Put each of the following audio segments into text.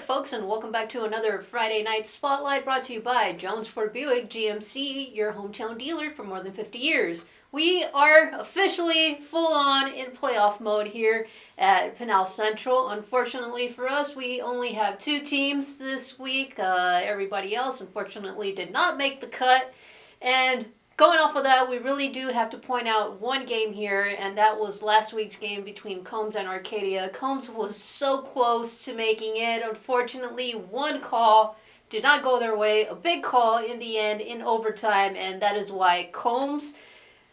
folks, and welcome back to another Friday Night Spotlight brought to you by Jones Ford Buick GMC, your hometown dealer for more than 50 years. We are officially full on in playoff mode here at Pinal Central. Unfortunately for us, we only have two teams this week. Everybody else, unfortunately, did not make the cut. And going off of that, we really do have to point out one game here, and that was last week's game between Combs and Arcadia. Combs was so close to making it. Unfortunately, one call did not go their way. A big call in the end in overtime, and that is why Combs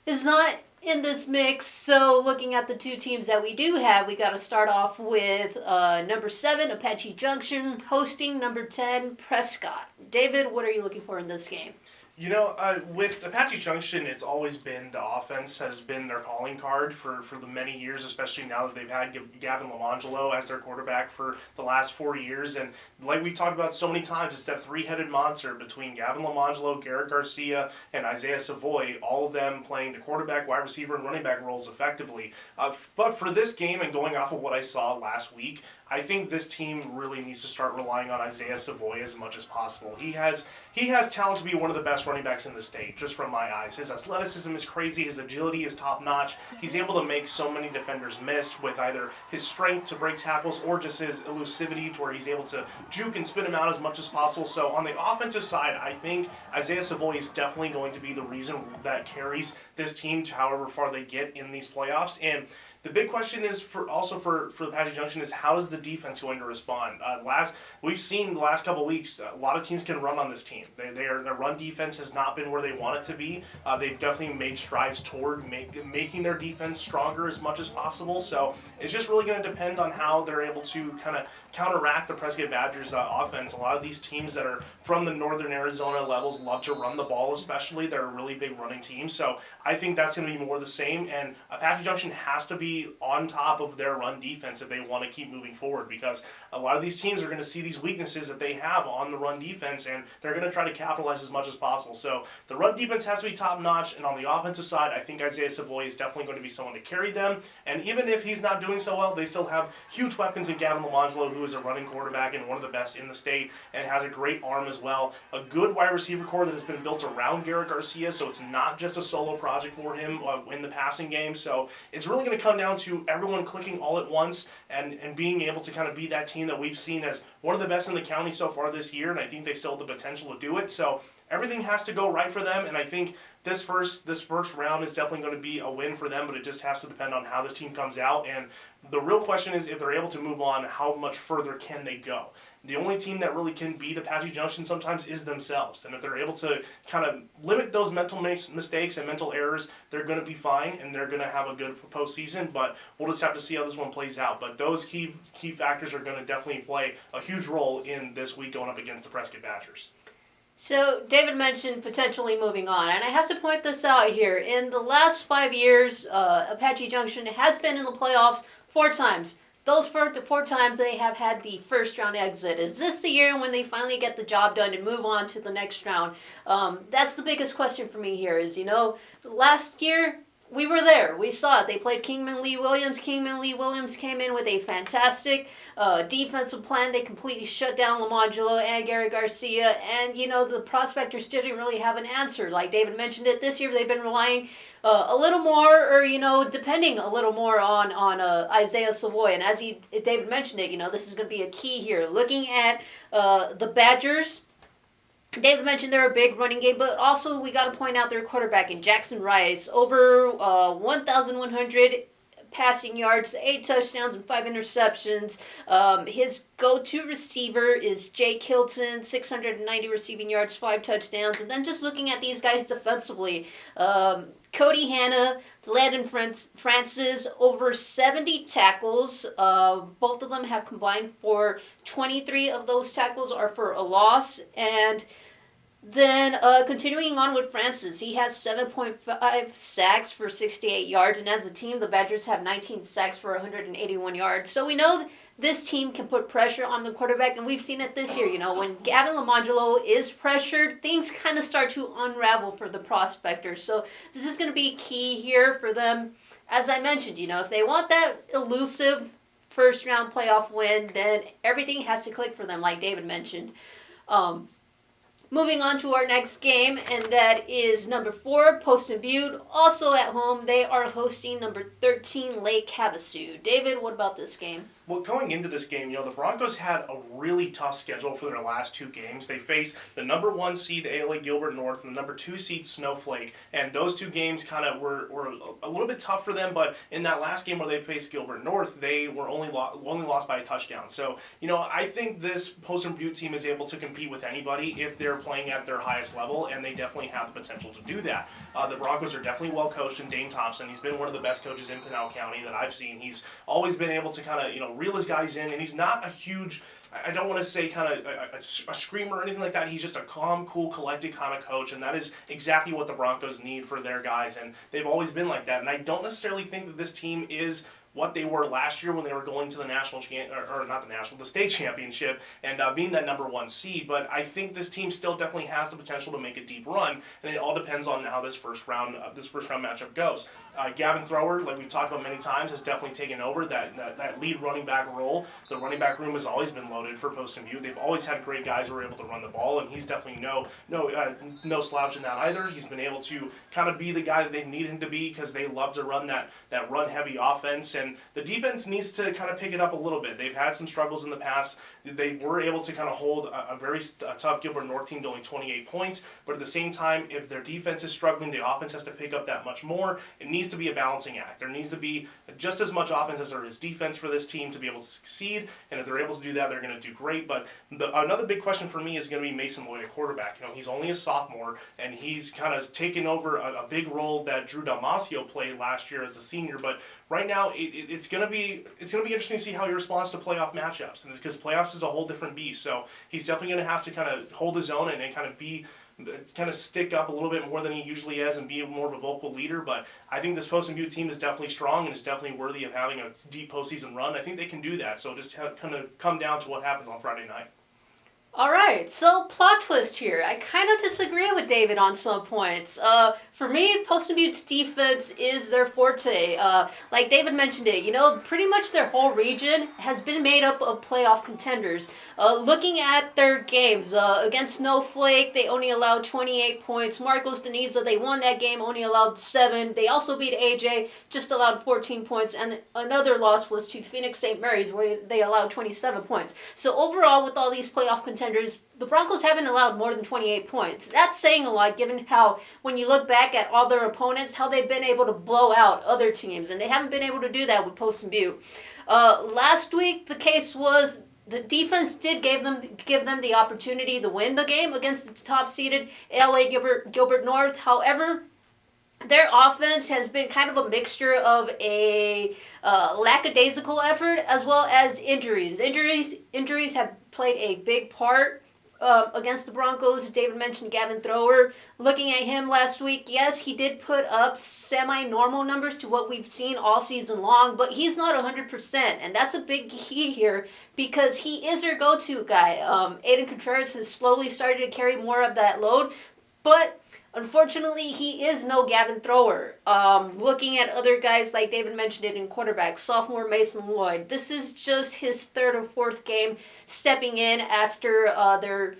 is not in this mix. So looking at the two teams that we do have, we got to start off with number 7, Apache Junction, hosting number 10, Prescott. David, what are you looking for in this game? You know, with Apache Junction, it's always been the offense has been their calling card for the many years, especially now that they've had Gavin Lamangelo as their quarterback for the last 4 years. And like we talked about so many times, it's that three-headed monster between Gavin Lamangelo, Garrett Garcia, and Isaiah Savoy, all of them playing the quarterback, wide receiver, and running back roles effectively. But for this game, and going off of what I saw last week, I think this team really needs to start relying on Isaiah Savoy as much as possible. He has talent to be one of the best running backs in the state, just from my eyes. His athleticism is crazy. His agility is top-notch. He's able to make so many defenders miss with either his strength to break tackles or just his elusivity to where he's able to juke and spin him out as much as possible. So on the offensive side, I think Isaiah Savoy is definitely going to be the reason that carries this team to however far they get in these playoffs. And the big question is for the Apache Junction is how is the defense going to respond? We've seen the last couple of weeks a lot of teams can run on this team. Their run defense has not been where they want it to be. They've definitely made strides toward making their defense stronger as much as possible. So it's just really going to depend on how they're able to kind of counteract the Prescott Badgers offense. A lot of these teams that are from the northern Arizona levels love to run the ball, especially. They're a really big running team. So I think that's going to be more the same. And Apache Junction has to be on top of their run defense if they want to keep moving forward, because a lot of these teams are going to see these weaknesses that they have on the run defense, and they're going to try to capitalize as much as possible. So the run defense has to be top-notch, and on the offensive side, I think Isaiah Savoy is definitely going to be someone to carry them. And even if he's not doing so well, they still have huge weapons in Gavin Lamangelo, who is a running quarterback and one of the best in the state, and has a great arm as well. A good wide receiver core that has been built around Garrett Garcia, so it's not just a solo project for him in the passing game. So it's really going to come down to everyone clicking all at once and being able to kind of be that team that we've seen as one of the best in the county so far this year, and I think they still have the potential to do it. So everything has to go right for them, and I think this first round is definitely going to be a win for them, but it just has to depend on how this team comes out. And the real question is, if they're able to move on, how much further can they go? The only team that really can beat Apache Junction sometimes is themselves. And if they're able to kind of limit those mental mistakes and mental errors, they're going to be fine, and they're going to have a good postseason. But we'll just have to see how this one plays out. But those key factors are going to definitely play a huge role in this week going up against the Prescott Badgers. So David mentioned potentially moving on, and I have to point this out here. In the last 5 years, Apache Junction has been in the playoffs 4 times. Those 4 times they have had the first round exit. Is this the year when they finally get the job done and move on to the next round? That's the biggest question for me here is, last year we were there. We saw it. They played Kingman Lee Williams. Kingman Lee Williams came in with a fantastic defensive plan. They completely shut down Lamangelo and Gary Garcia. And, the prospectors didn't really have an answer. Like David mentioned it, this year they've been relying a little more, or, depending a little more on Isaiah Savoy. And as David mentioned it, this is going to be a key here. Looking at the Badgers, David mentioned they're a big running game, but also we got to point out their quarterback in Jackson Rice, over 1,100 passing yards, 8 touchdowns and 5 interceptions. His go-to receiver is Jake Hilton, 690 receiving yards, 5 touchdowns. And then just looking at these guys defensively, Cody Hanna, Landon Francis, over 70 tackles. Both of them have combined for 23 of those tackles are for a loss. And then continuing on with Francis, he has 7.5 sacks for 68 yards. And as a team, the Badgers have 19 sacks for 181 yards. So we know this team can put pressure on the quarterback, and we've seen it this year. When Gavin Lamangelo is pressured, things kind of start to unravel for the prospectors. So this is going to be key here for them. As I mentioned, if they want that elusive first round playoff win, then everything has to click for them, like David mentioned. Moving on to our next game, and that is number 4, Poston Butte. Also at home, they are hosting number 13, Lake Havasu. David, what about this game? Well, going into this game, the Broncos had a really tough schedule for their last 2 games. They faced the number 1 seed ALA Gilbert North and the number 2 seed Snowflake, and those 2 games kind of were a little bit tough for them. But in that last game where they faced Gilbert North, they were only lost by a touchdown. So I think this Poston Butte team is able to compete with anybody if they're playing at their highest level, and they definitely have the potential to do that. The Broncos are definitely well coached, and Dane Thompson, he's been one of the best coaches in Pinal County that I've seen. He's always been able to kind of reel his guys in, and he's not a huge, I don't want to say kind of a screamer or anything like that. He's just a calm, cool, collected kind of coach, and that is exactly what the Broncos need for their guys, and they've always been like that. And I don't necessarily think that this team is what they were last year when they were going to the the state championship and being that number 1 seed. But I think this team still definitely has the potential to make a deep run, and it all depends on how this first round matchup goes. Gavin Thrower, like we've talked about many times, has definitely taken over that lead running back role. The running back room has always been loaded for Poston Butte. They've always had great guys who are able to run the ball, and he's definitely no slouch in that either. He's been able to kind of be the guy that they need him to be because they love to run that run-heavy offense, and the defense needs to kind of pick it up a little bit. They've had some struggles in the past. They were able to kind of hold a very tough Gilbert North team to only 28 points, but at the same time, if their defense is struggling, the offense has to pick up that much more. It needs to be a balancing act. There needs to be just as much offense as there is defense for this team to be able to succeed, and if they're able to do that, they're going to do great. But another big question for me is going to be Mason Lloyd at quarterback. He's only a sophomore, and he's kind of taken over a big role that Drew Dalmasio played last year as a senior, but right now it's going to be interesting to see how he responds to playoff matchups, and because playoffs is a whole different beast. So he's definitely going to have to kind of hold his own and kind of stick up a little bit more than he usually is and be more of a vocal leader. But I think this Poston Butte team is definitely strong and is definitely worthy of having a deep postseason run. I think they can do that. So just kind of come down to what happens on Friday night. All right, so plot twist here. I kind of disagree with David on some points. For me, Poston Butte's defense is their forte. Like David mentioned it, pretty much their whole region has been made up of playoff contenders. Looking at their games, against Snowflake, they only allowed 28 points. Marcos Deniza, they won that game, only allowed 7. They also beat AJ, just allowed 14 points. And another loss was to Phoenix St. Mary's, where they allowed 27 points. So overall, with all these playoff contenders, the Broncos haven't allowed more than 28 points. That's saying a lot, given how, when you look back at all their opponents, how they've been able to blow out other teams, and they haven't been able to do that with Poston Butte. Last week, the case was the defense did give them the opportunity to win the game against the top-seeded ALA Gilbert North. However, their offense has been kind of a mixture of a lackadaisical effort as well as injuries. Injuries have played a big part against the Broncos. David mentioned Gavin Thrower. Looking at him last week, yes, he did put up semi-normal numbers to what we've seen all season long, but he's not 100%, and that's a big key here because he is their go-to guy. Aiden Contreras has slowly started to carry more of that load, but unfortunately, he is no Gavin Thrower. Looking at other guys, like David mentioned it in quarterback, sophomore Mason Lloyd. This is just his 3rd or 4th game stepping in after their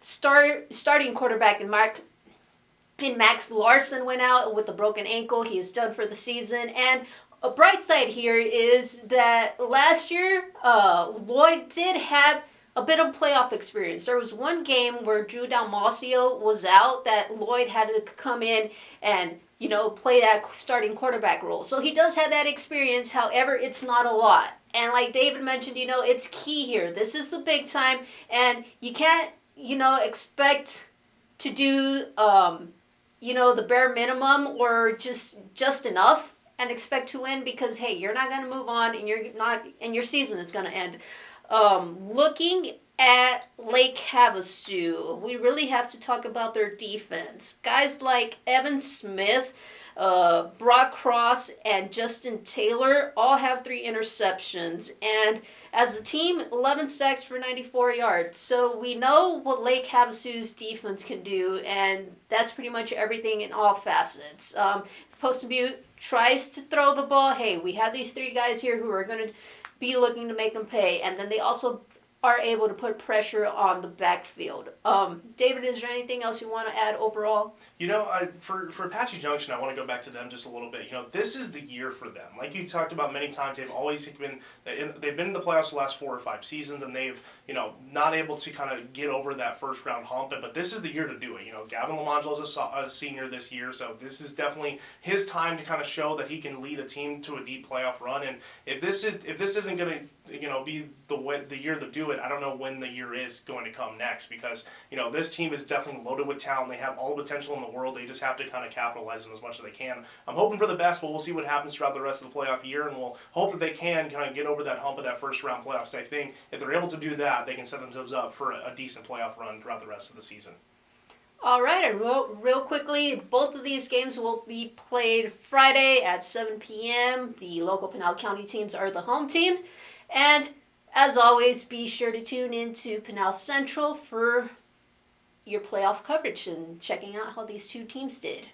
starting quarterback in Max Larson went out with a broken ankle. He is done for the season. And a bright side here is that last year, Lloyd did have a bit of playoff experience. There was one game where Drew Dalmasio was out that Lloyd had to come in and, play that starting quarterback role. So he does have that experience. However, it's not a lot. And like David mentioned, it's key here. This is the big time, and you can't, expect to do, the bare minimum or just enough and expect to win because, hey, you're not going to move on and your season is going to end. Looking at Lake Havasu, we really have to talk about their defense. Guys like Evan Smith, Brock Cross, and Justin Taylor all have 3 interceptions. And as a team, 11 sacks for 94 yards. So we know what Lake Havasu's defense can do, and that's pretty much everything in all facets. Poston Butte tries to throw the ball. Hey, we have these 3 guys here who are going to be looking to make them pay. And then they also are able to put pressure on the backfield. David, is there anything else you want to add overall? For Apache Junction, I want to go back to them just a little bit. This is the year for them. Like you talked about many times, they've been in the playoffs the last 4 or 5 seasons, and they've not able to kind of get over that first round hump. But this is the year to do it. Gavin Lamangelo is a senior this year, so this is definitely his time to kind of show that he can lead a team to a deep playoff run. And if this isn't going to be the year to do it, I don't know when the year is going to come next, because this team is definitely loaded with talent. They have all the potential in the world. They just have to kind of capitalize them as much as they can. I'm hoping for the best, but we'll see what happens throughout the rest of the playoff year, and we'll hope that they can kind of get over that hump of that first round playoffs. I think if they're able to do that, they can set themselves up for a decent playoff run throughout the rest of the season. All right, and real quickly, both of these games will be played Friday at 7 p.m. The local Pinal County teams are the home teams. And as always, be sure to tune in to Pinal Central for your playoff coverage and checking out how these two teams did.